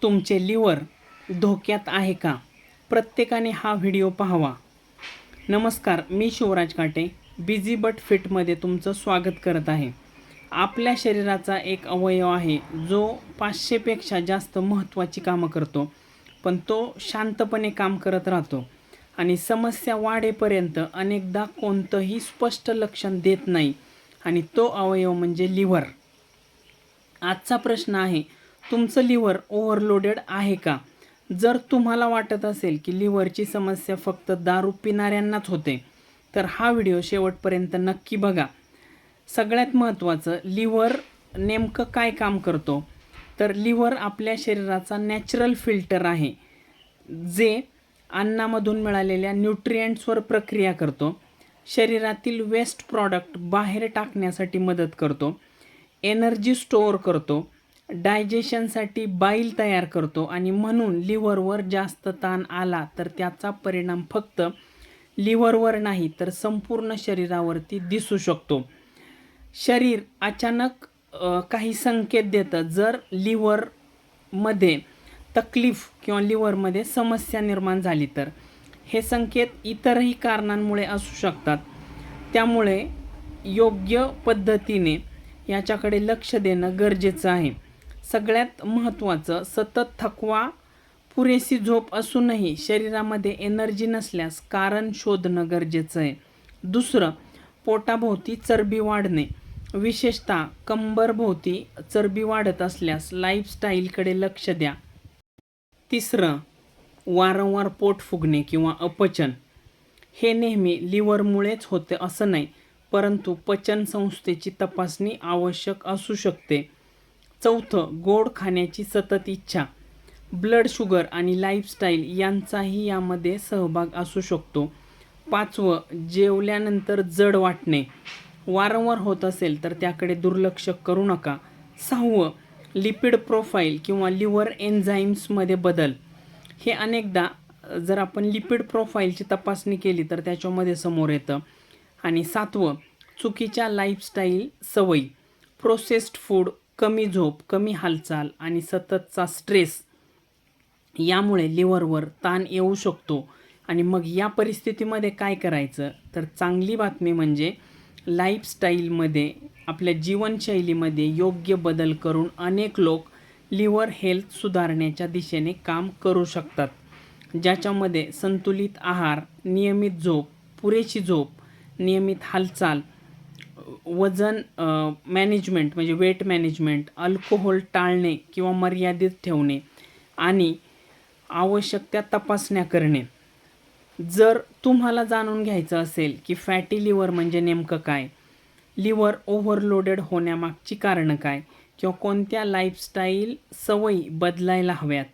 तुमचे लिव्हर धोक्यात आहे का? प्रत्येकाने हा व्हिडिओ पाहावा. नमस्कार, मी शिवराज काटे बिझी बट फिटमध्ये तुमचं स्वागत करत आहे. आपल्या शरीराचा एक अवयव आहे जो 500 पेक्षा जास्त महत्त्वाची कामं करतो, पण तो शांतपणे काम करत राहतो आणि समस्या वाढेपर्यंत अनेकदा कोणतंही स्पष्ट लक्षण देत नाही. आणि तो अवयव म्हणजे लिव्हर. आजचा प्रश्न आहे, तुमचं लिव्हर ओव्हरलोडेड आहे का? जर तुम्हाला वाटत असेल की लिव्हरची समस्या फक्त दारू पिणाऱ्यांनाच होते, तर हा व्हिडिओ शेवटपर्यंत नक्की बघा. सगळ्यात महत्त्वाचं, लिव्हर नेमकं काय काम करतो? तर लिव्हर आपल्या शरीराचा नॅचरल फिल्टर आहे, जे अन्नामधून मिळालेल्या न्यूट्रिएंट्सवर प्रक्रिया करतो, शरीरातील वेस्ट प्रॉडक्ट बाहेर टाकण्यासाठी मदत करतो, एनर्जी स्टोअर करतो, डायजेशनसाठी बाईल तयार करतो आणि म्हणून लिव्हरवर जास्त ताण आला तर त्याचा परिणाम फक्त लिव्हरवर नाही तर संपूर्ण शरीरावरती दिसू शकतो. शरीर अचानक काही संकेत देतं. जर लिव्हरमध्ये तकलीफ किंवा लिव्हरमध्ये समस्या निर्माण झाली तर हे संकेत इतरही कारणांमुळे असू शकतात. त्यामुळे योग्य पद्धतीने याच्याकडे लक्ष देणं गरजेचं आहे. सगळ्यात महत्त्वाचं, सतत थकवा, पुरेशी झोप असूनही शरीरामध्ये एनर्जी नसल्यास कारण शोधणं गरजेचं आहे. दुसरं, पोटाभोवती चरबी वाढणे, विशेषतः कंबरभोवती चरबी वाढत असल्यास लाईफस्टाईलकडे लक्ष द्या. तिसरं, वारंवार पोट फुगणे किंवा अपचन. हे नेहमी लिव्हरमुळेच होते असं नाही, परंतु पचनसंस्थेची तपासणी आवश्यक असू शकते. चौथं, गोड खाण्याची सतत इच्छा, ब्लड शुगर आणि लाईफस्टाईल यांचाही यामध्ये सहभाग असू शकतो. पाचवं, जेवल्यानंतर जड वाटणे. वारंवार होत असेल तर त्याकडे दुर्लक्ष करू नका. सहावं, लिपिड प्रोफाईल किंवा लिव्हर एन्झाईम्समध्ये बदल. हे अनेकदा जर आपण लिपिड प्रोफाईलची तपासणी केली तर त्याच्यामध्ये समोर येतं. आणि सातवं, चुकीच्या लाईफस्टाईल सवयी, प्रोसेस्ड फूड, कमी झोप, कमी हालचाल आणि सततचा स्ट्रेस यामुळे लिव्हरवर ताण येऊ शकतो. आणि मग या परिस्थितीमध्ये काय करायचं? तर चांगली बातमी म्हणजे लाईफस्टाईलमध्ये, आपल्या जीवनशैलीमध्ये योग्य बदल करून अनेक लोक लिव्हर हेल्थ सुधारण्याच्या दिशेने काम करू शकतात, ज्याच्यामध्ये संतुलित आहार, नियमित झोप, पुरेशी झोप, नियमित हालचाल, वजन मॅनेजमेंट म्हणजे वेट मॅनेजमेंट, अल्कोहोल टाळणे किंवा मर्यादित ठेवणे आणि आवश्यक त्या तपासण्या करणे. जर तुम्हाला जाणून घ्यायचं असेल की फॅटी लिव्हर म्हणजे नेमकं काय, लिव्हर ओव्हरलोडेड होण्यामागची कारणं काय, किंवा कोणत्या लाईफस्टाईल सवयी बदलायला हव्यात,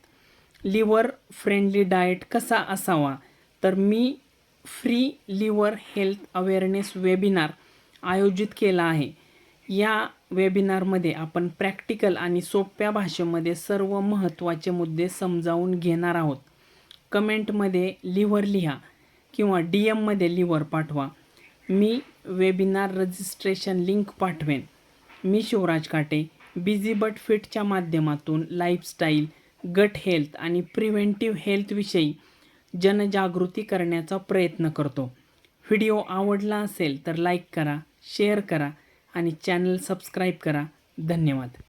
लिव्हर फ्रेंडली डाएट कसा असावा, तर मी free liver health awareness webinar आयोजित केला आहे. या वेबिनारमध्ये आपण प्रॅक्टिकल आणि सोप्या भाषेमध्ये सर्व महत्त्वाचे मुद्दे समजावून घेणार आहोत. कमेंटमध्ये लिव्हर लिहा किंवा DM लिव्हर पाठवा. मी वेबिनार रजिस्ट्रेशन लिंक पाठवेन. मी शिवराज काटे बिझी बट फिटच्या माध्यमातून लाईफस्टाईल, गट हेल्थ आणि प्रिव्हेंटिव्ह हेल्थविषयी जनजागृती करण्याचा प्रयत्न करतो. व्हिडिओ आवडला असेल तर लाईक करा, शेअर करा आणि चॅनल सबस्क्राईब करा. धन्यवाद.